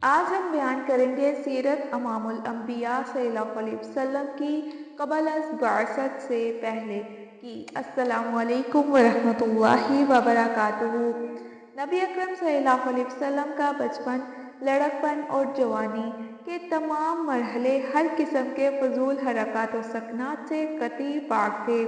آج ہم بیان کریں گے سیرت امام الانبیاء صلی اللہ علیہ وسلم کی قبل از بعثت سے پہلے کی۔ السلام علیکم ورحمۃ اللہ وبرکاتہ۔ نبی اکرم صلی اللہ علیہ وسلم کا بچپن، لڑکپن اور جوانی کے تمام مرحلے ہر قسم کے فضول حرکات و سکنات سے قطعی پاک تھے۔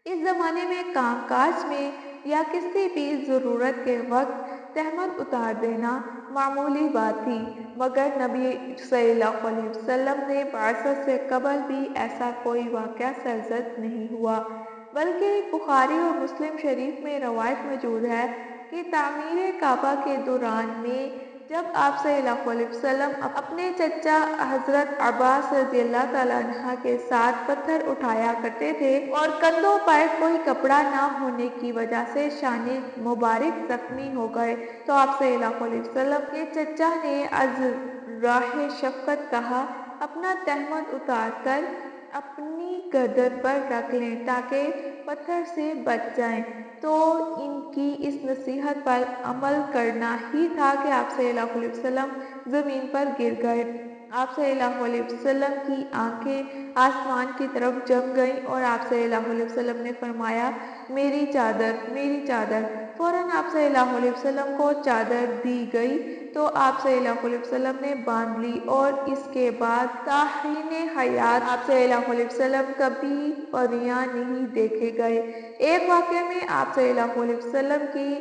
اس زمانے میں کام کاج میں یا کسی بھی ضرورت کے وقت تہمت اتار دینا معمولی بات تھی، مگر نبی صلی اللہ علیہ وسلم نے بعثت سے قبل بھی ایسا کوئی واقعہ سرزد نہیں ہوا، بلکہ بخاری اور مسلم شریف میں روایت موجود ہے کہ تعمیر کعبہ کے دوران میں جب آپ صلی اللہ علیہ وسلم اپنے چچا حضرت عباس رضی اللہ تعالیٰ عنہ کے ساتھ پتھر اٹھایا کرتے تھے اور کندھوں پر کوئی کپڑا نہ ہونے کی وجہ سے شان مبارک زخمی ہو گئے تو آپ صلی اللہ علیہ وسلم کے چچا نے از راہ شفقت کہا، اپنا تہمت اتار کر اپنی گردن پر رکھ لیں تاکہ پتھر سے بچ جائیں۔ تو ان کی اس نصیحت پر عمل کرنا ہی تھا کہ آپ صلی اللہ علیہ وسلم زمین پر گر گئے۔ آپ صلی اللہ علیہ وسلم کی آنکھیں آسمان کی طرف جم گئیں اور آپ صلی اللہ علیہ وسلم نے فرمایا، میری چادر، میری چادر۔ فوراً آپ صلی اللہ علیہ وسلم کو چادر دی گئی تو آپ صلی اللہ علیہ وسلم نے باندھ لی اور اس کے بعد تا حین حیات آپ صلی اللہ علیہ وسلم کبھی عریاں نہیں دیکھے گئے۔ ایک واقعے میں آپ صلی اللہ علیہ وسلم کی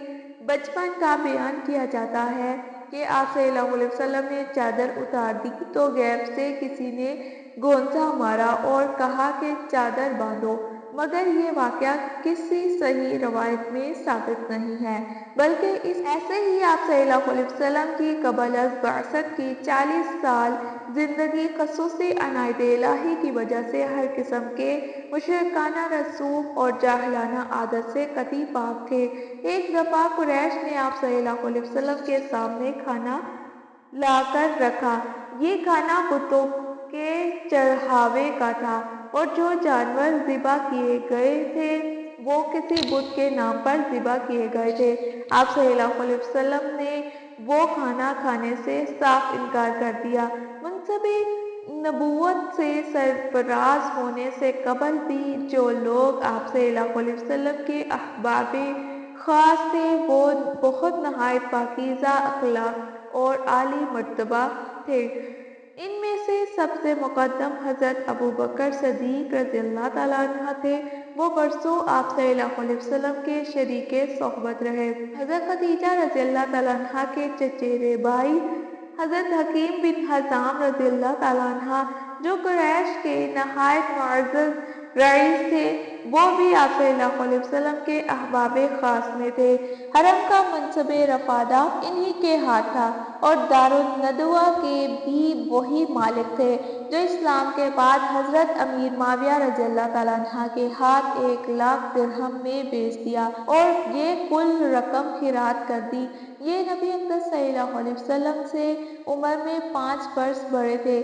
بچپن کا بیان کیا جاتا ہے کہ آپ صلی اللہ علیہ وسلم نے چادر اتار دی تو غیب سے کسی نے گونسا مارا اور کہا کہ چادر باندھو، مگر یہ واقعہ کسی صحیح روایت میں ثابت نہیں ہے، بلکہ ایسے ہی آپ صلی اللہ علیہ وسلم کی قبل از بعثت کی 40 سال زندگی خصوصی عنایت الہی کی وجہ سے ہر قسم کے مشرکانہ رسوم اور جاہلانہ عادت سے قطعی پاک تھے۔ ایک دفعہ قریش نے آپ صلی اللہ علیہ وسلم کے سامنے کھانا لا کر رکھا۔ یہ کھانا بتوں کے چڑھاوے کا تھا اور جو جانور ذبح کیے گئے تھے وہ کسی بت کے نام پر ذبح کیے گئے تھے۔ آپ صلی اللہ علیہ وسلم نے وہ کھانا کھانے سے صاف انکار کر دیا۔ منصب نبوت سے سرفراز ہونے سے قبل بھی جو لوگ آپ صلی اللہ علیہ وسلم کے احباب خاص تھے وہ بہت نہایت پاکیزہ اخلاق اور عالی مرتبہ تھے۔ ان میں سے سب سے مقدم حضرت ابوبکر صدیق رضی اللہ تعالیٰ عنہ تھے۔ وہ برسوں آپ صلی اللہ علیہ وسلم کے شریک صحبت رہے۔ حضرت خدیجہ رضی اللہ تعالیٰ عنہ کے چچیرے بھائی حضرت حکیم بن حزام رضی اللہ تعالیٰ عنہ جو قریش کے نہایت معزز رئیس تھے، وہ بھی آپ صلی اللہ علیہ وسلم کے احباب خاص میں تھے۔ حرم کا منصب رفادہ انہی کے ہاتھ تھا اور دارالندوہ کے بھی وہی مالک تھے جو اسلام کے بعد حضرت امیر معاویہ رضی اللہ تعالیٰ عنہ کے ہاتھ 1,00,000 درہم میں بیچ دیا اور یہ کل رقم خیرات کر دی۔ یہ نبی اکرم صلی اللہ علیہ وسلم سے عمر میں 5 برس بڑے تھے۔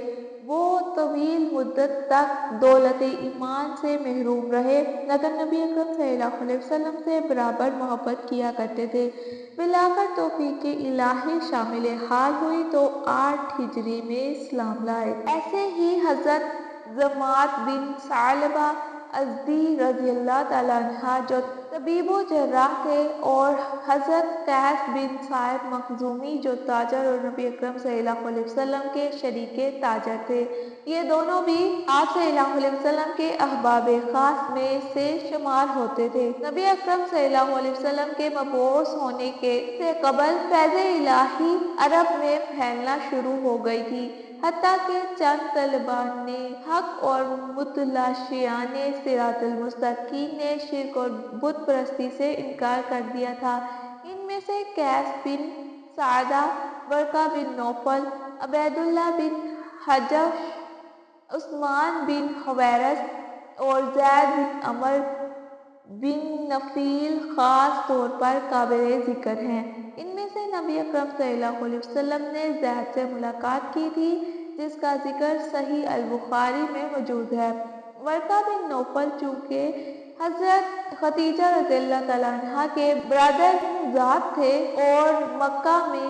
وہ طویل مدت تک دولت ایمان سے محروم رہے مگر نبی اکرم صلی اللہ علیہ وسلم سے برابر محبت کیا کرتے تھے۔ بالآخر توفیق الہی شامل حال ہوئی تو 8 ہجری میں اسلام لائے۔ ایسے ہی حضرت ضماد بن ثعلبہ ازدی رضی اللہ تعالیٰ عنہ جو طبیب و جراح تھے اور حضرت قیس بن سعد مخزومی جو تاجر اور نبی اکرم صلی اللہ علیہ وسلم کے شریک تاجر تھے، یہ دونوں بھی آپ صلی اللہ علیہ وسلم کے احباب خاص میں سے شمار ہوتے تھے۔ نبی اکرم صلی اللہ علیہ وسلم کے مبعوث ہونے سے قبل فیض الہی عرب میں پھیلنا شروع ہو گئی تھی، حتیٰ کہ چند طالبان حق اور متلاشیان صراط المستقیم نے شرک اور بت پرستی سے انکار کر دیا تھا۔ ان میں سے قیس بن ساعدہ، ورقہ بن نوفل، عبید اللہ بن حجش، عثمان بن حویرث اور زید بن عمر بن نفیل خاص طور پر قابل ذکر ہیں۔ ان میں سے نبی اکرم صلی اللہ علیہ وسلم نے زید سے ملاقات کی تھی جس کا ذکر صحیح البخاری میں موجود ہے۔ ورقہ بن نوفل چونکہ حضرت خدیجہ رضی اللہ تعالیٰ عنہ کے برادر ذات تھے اور مکہ میں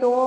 2